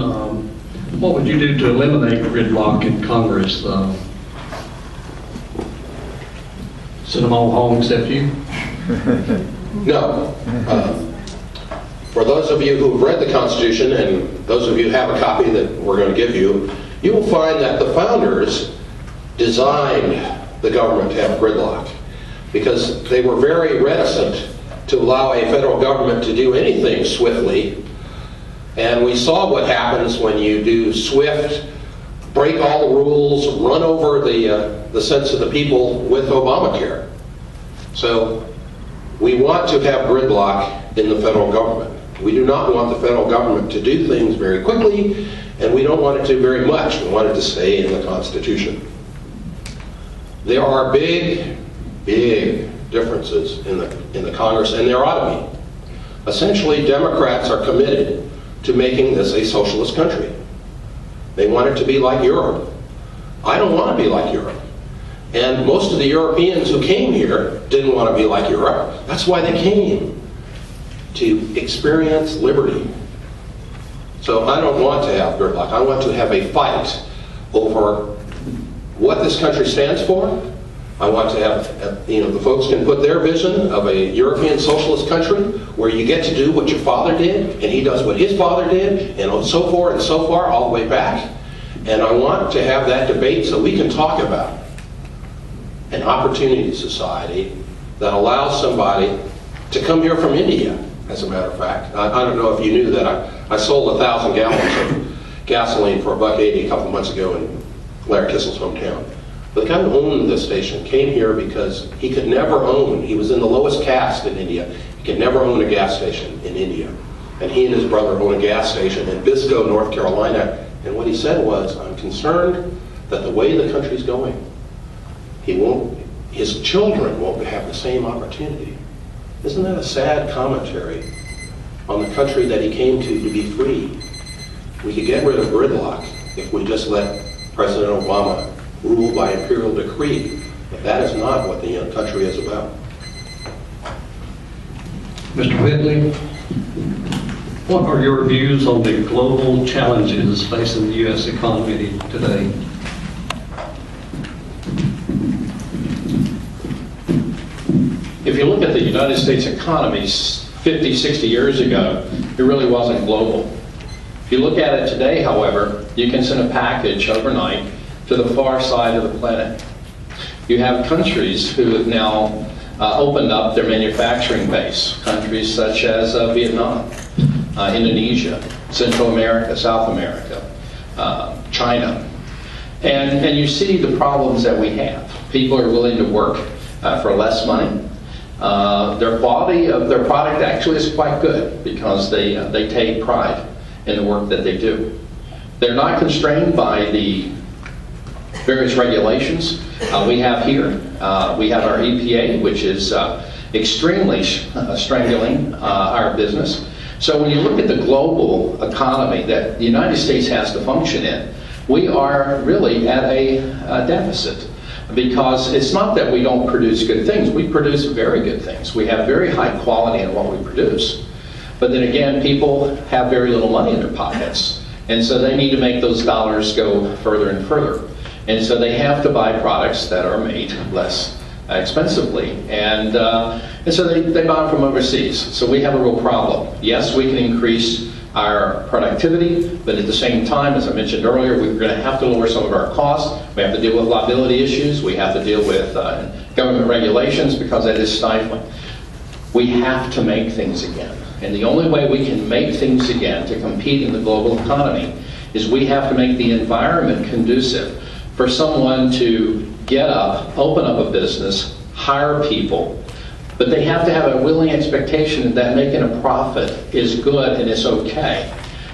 [SPEAKER 1] what would you do to eliminate gridlock in Congress? Send them all home except you?
[SPEAKER 3] No. For those of you who have read the Constitution, and those of you who have a copy that we're going to give you, you will find that the founders designed the government to have gridlock because they were very reticent to allow a federal government to do anything swiftly. And we saw what happens when you do swift, break all the rules, run over the sense of the people with Obamacare. So we want to have gridlock in the federal government. We do not want the federal government to do things very quickly, and we don't want it to very much. We want it to stay in the Constitution. There are big, big differences in the Congress, and there ought to be. Essentially, Democrats are committed to making this a socialist country. They want it to be like Europe. I don't want to be like Europe. And most of the Europeans who came here didn't want to be like Europe. That's why they came, to experience liberty. So I don't want to have gridlock. I want to have a fight over what this country stands for. I want to have, the folks can put their vision of a European socialist country where you get to do what your father did, and he does what his father did, and so forth and so far, all the way back. And I want to have that debate so we can talk about an opportunity society that allows somebody to come here from India, as a matter of fact. I don't know if you knew that I sold 1,000 gallons of gasoline for $1.80 a couple of months ago in Larry Kissel's hometown. But the guy who owned this station came here because he could never own, he was in the lowest caste in India, he could never own a gas station in India. And he and his brother own a gas station in Biscoe, North Carolina. And what he said was, I'm concerned that the way the country's going, his children won't have the same opportunity. Isn't that a sad commentary on the country that he came to be free? We could get rid of gridlock if we just let President Obama rule by imperial decree, but that is not what the country is about.
[SPEAKER 1] Mr. Whitley, what are your views on the global challenges facing the U.S. economy today?
[SPEAKER 6] If you look at the United States economy 50, 60 years ago, it really wasn't global. If you look at it today, however, you can send a package overnight to the far side of the planet. You have countries who have now opened up their manufacturing base, countries such as Vietnam, Indonesia, Central America, South America, China. And you see the problems that we have. People are willing to work for less money. Their quality of their product actually is quite good because they take pride in the work that they do. They're not constrained by the various regulations we have here. We have our EPA, which is extremely strangling our business. So when you look at the global economy that the United States has to function in, we are really at a deficit. Because it's not that we don't produce good things, we produce very good things. We have very high quality in what we produce. But then again, people have very little money in their pockets. And so they need to make those dollars go further and further. And so they have to buy products that are made less expensively. And so they buy them from overseas. So we have a real problem. Yes, we can increase our productivity, but at the same time, as I mentioned earlier, we're going to have to lower some of our costs. We have to deal with liability issues. We have to deal with government regulations because that is stifling. We have to make things again. And the only way we can make things again to compete in the global economy is we have to make the environment conducive for someone to get up, open up a business, hire people, but they have to have a willing expectation that making a profit is good and it's okay.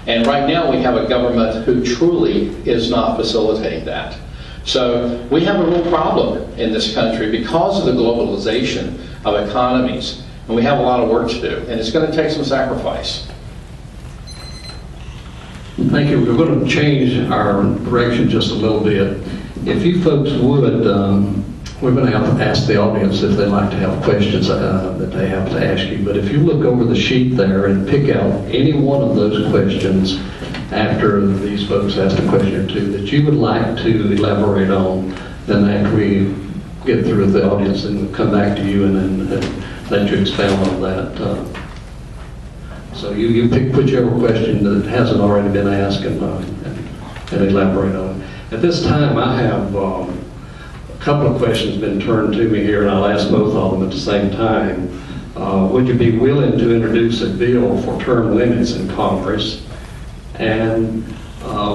[SPEAKER 6] And right now we have a government who truly is not facilitating that. So we have a real problem in this country because of the globalization of economies. And we have a lot of work to do, and it's going to take some sacrifice.
[SPEAKER 1] Thank you. We're going to change our direction just a little bit. If you folks would, we're going to have to ask the audience if they'd like to have questions that they have to ask you. But if you look over the sheet there and pick out any one of those questions after these folks ask a question or two that you would like to elaborate on, then after we get through with the audience, then we'll come back to you and then let you expound on that. So you pick whichever question that hasn't already been asked and elaborate on it. At this time, I have a couple of questions been turned to me here, and I'll ask both of them at the same time. Would you be willing to introduce a bill for term limits in Congress? And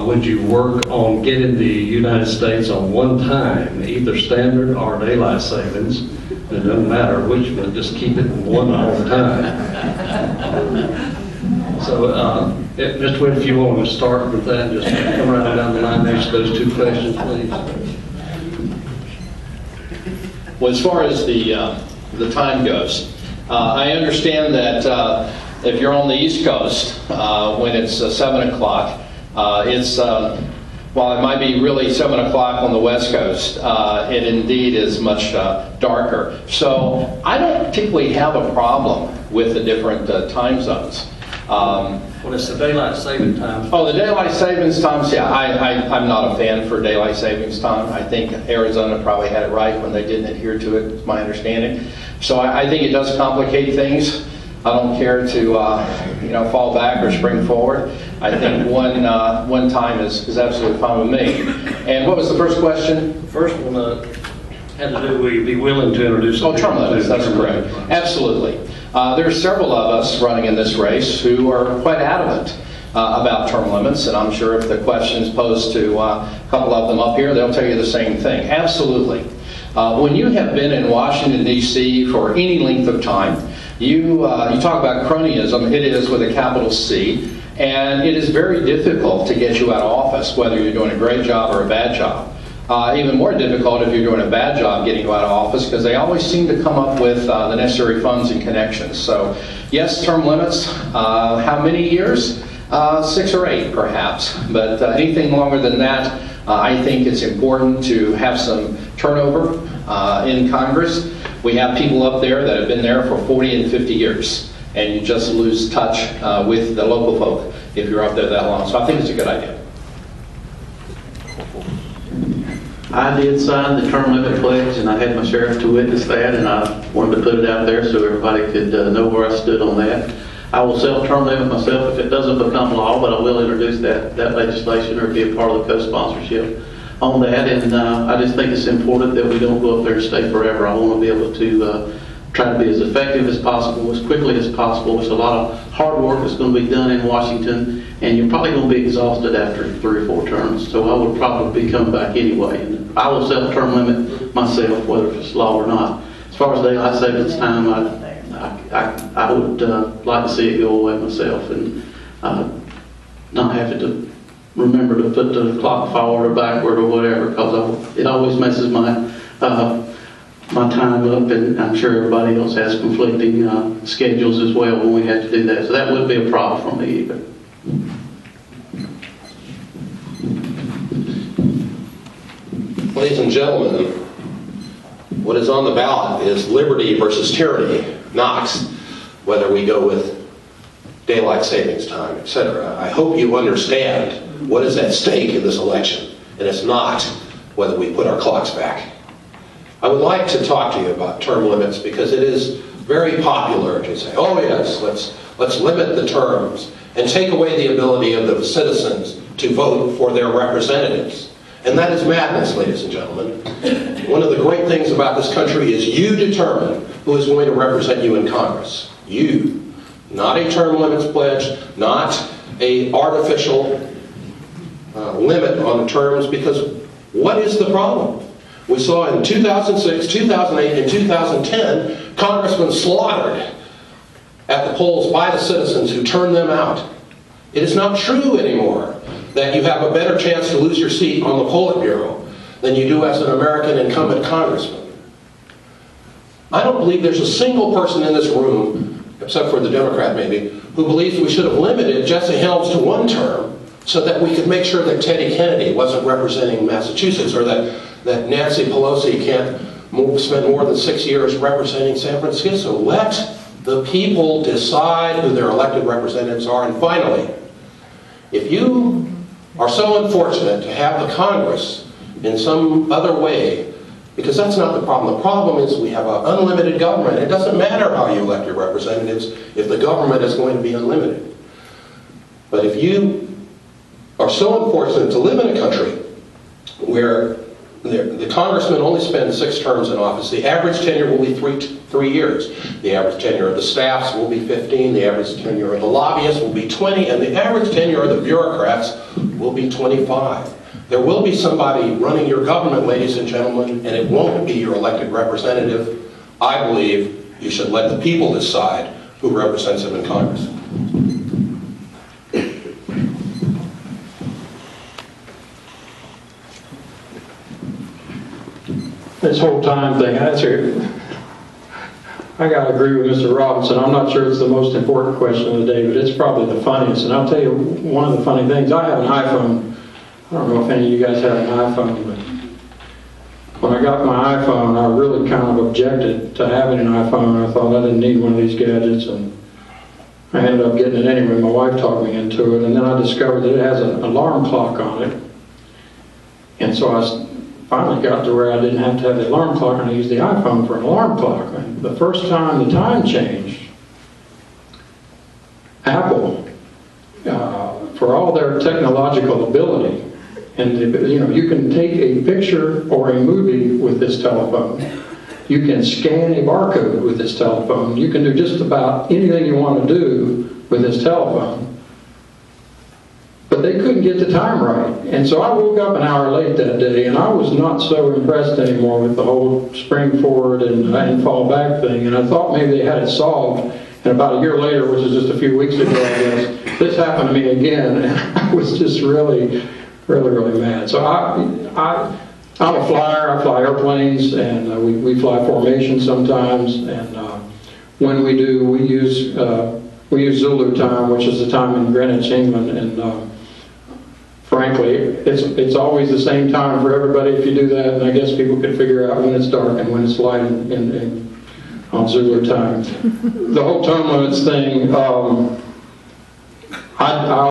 [SPEAKER 1] would you work on getting the United States on one time, either standard or daylight savings? It doesn't matter which one, just keep it one all the time. So, Mr. Witt, if you want to start with that, just come right down the line, answer those two questions, please.
[SPEAKER 6] Well, as far as the time goes, I understand that if you're on the East Coast, when it's 7 o'clock, it's, while it might be really 7 o'clock on the West Coast, it indeed is much darker. So I don't particularly have a problem with the different time zones.
[SPEAKER 1] Well, it's the daylight saving time.
[SPEAKER 6] Oh, the daylight savings times, yeah, I'm not a fan for daylight savings time. I think Arizona probably had it right when they didn't adhere to it, is my understanding. So I think it does complicate things. I don't care to, fall back or spring forward. I think one time is absolutely fine with me. And what was the first question?
[SPEAKER 1] The first one had to do, will you be willing to introduce?
[SPEAKER 6] Oh, term limits, that's correct. Absolutely. There are several of us running in this race who are quite adamant about term limits, and I'm sure if the question is posed to a couple of them up here, they'll tell you the same thing. Absolutely. When you have been in Washington, D.C. for any length of time, you talk about cronyism, it is with a capital C, and it is very difficult to get you out of office, whether you're doing a great job or a bad job. Even more difficult if you're doing a bad job getting you out of office, because they always seem to come up with the necessary funds and connections. So yes, term limits. How many years? 6 or 8 perhaps, but anything longer than that, I think it's important to have some turnover in Congress. We have people up there that have been there for 40 and 50 years, and you just lose touch with the local folk if you're up there that long. So I think it's a good idea.
[SPEAKER 5] I did sign the term limit pledge, and I had my sheriff to witness that, and I wanted to put it out there so everybody could know where I stood on that. I will self-term limit myself if it doesn't become law, but I will introduce that legislation or be a part of the co-sponsorship on that. And I just think it's important that we don't go up there and stay forever. I want to be able to try to be as effective as possible, as quickly as possible. There's a lot of hard work that's going to be done in Washington, and you're probably going to be exhausted after 3 or 4 terms. So I would probably be coming back anyway. And I will self-term limit myself, whether it's law or not. As far as daylight savings time, I would like to see it go away myself, and not having to remember to put the clock forward or backward or whatever, because it always messes my time up, and I'm sure everybody else has conflicting schedules as well when we have to do that. So that would be a problem for me either.
[SPEAKER 3] Ladies and gentlemen, what is on the ballot is liberty versus tyranny, Knox, whether we go with daylight savings time, etc. I hope you understand what is at stake in this election, and it's not whether we put our clocks back. I would like to talk to you about term limits, because it is very popular to say, oh yes, let's limit the terms and take away the ability of the citizens to vote for their representatives. And that is madness, ladies and gentlemen. One of the great things about this country is you determine who is going to represent you in Congress. You. Not a term limits pledge, not an artificial limit on the terms, because what is the problem? We saw in 2006, 2008, and 2010, congressmen slaughtered at the polls by the citizens who turned them out. It is not true anymore that you have a better chance to lose your seat on the Politburo than you do as an American incumbent congressman. I don't believe there's a single person in this room, except for the Democrat maybe, who believes we should have limited Jesse Helms to 1 term so that we could make sure that Teddy Kennedy wasn't representing Massachusetts, or that Nancy Pelosi can't spend more than 6 years representing San Francisco. Let the people decide who their elected representatives are. And finally, if you are so unfortunate to have the Congress in some other way, because that's not the problem. The problem is we have an unlimited government. It doesn't matter how you elect your representatives if the government is going to be unlimited. But if you are so unfortunate to live in a country where the congressman only spends 6 terms in office, the average tenure will be 3 years. The average tenure of the staffs will be 15, the average tenure of the lobbyists will be 20, and the average tenure of the bureaucrats will be 25. There will be somebody running your government, ladies and gentlemen, and it won't be your elected representative. I believe you should let the people decide who represents them in Congress.
[SPEAKER 2] This whole time thing, I gotta agree with Mr. Robinson. I'm not sure it's the most important question of the day, but it's probably the funniest. And I'll tell you one of the funny things. I have an iPhone. I don't know if any of you guys have an iPhone, but when I got my iPhone, I really kind of objected to having an iPhone. I thought I didn't need one of these gadgets, and I ended up getting it anyway. My wife talked me into it, and then I discovered that it has an alarm clock on it. And so I finally got to where I didn't have to have the alarm clock, and I used the iPhone for an alarm clock. And the first time the time changed, Apple, for all their technological ability, and you can take a picture or a movie with this telephone. You can scan a barcode with this telephone. You can do just about anything you want to do with this telephone. But they couldn't get the time right. And so I woke up an hour late that day, and I was not so impressed anymore with the whole spring forward and fall back thing. And I thought maybe they had it solved. And about a year later, which is just a few weeks ago, I guess, this happened to me again. And I was just really mad. So I'm a flyer. I fly airplanes, and we fly formation sometimes. And when we do, we use Zulu time, which is the time in Greenwich, England. And frankly, it's always the same time for everybody if you do that. And I guess people can figure out when it's dark and when it's light on Zulu time. The whole term limits thing.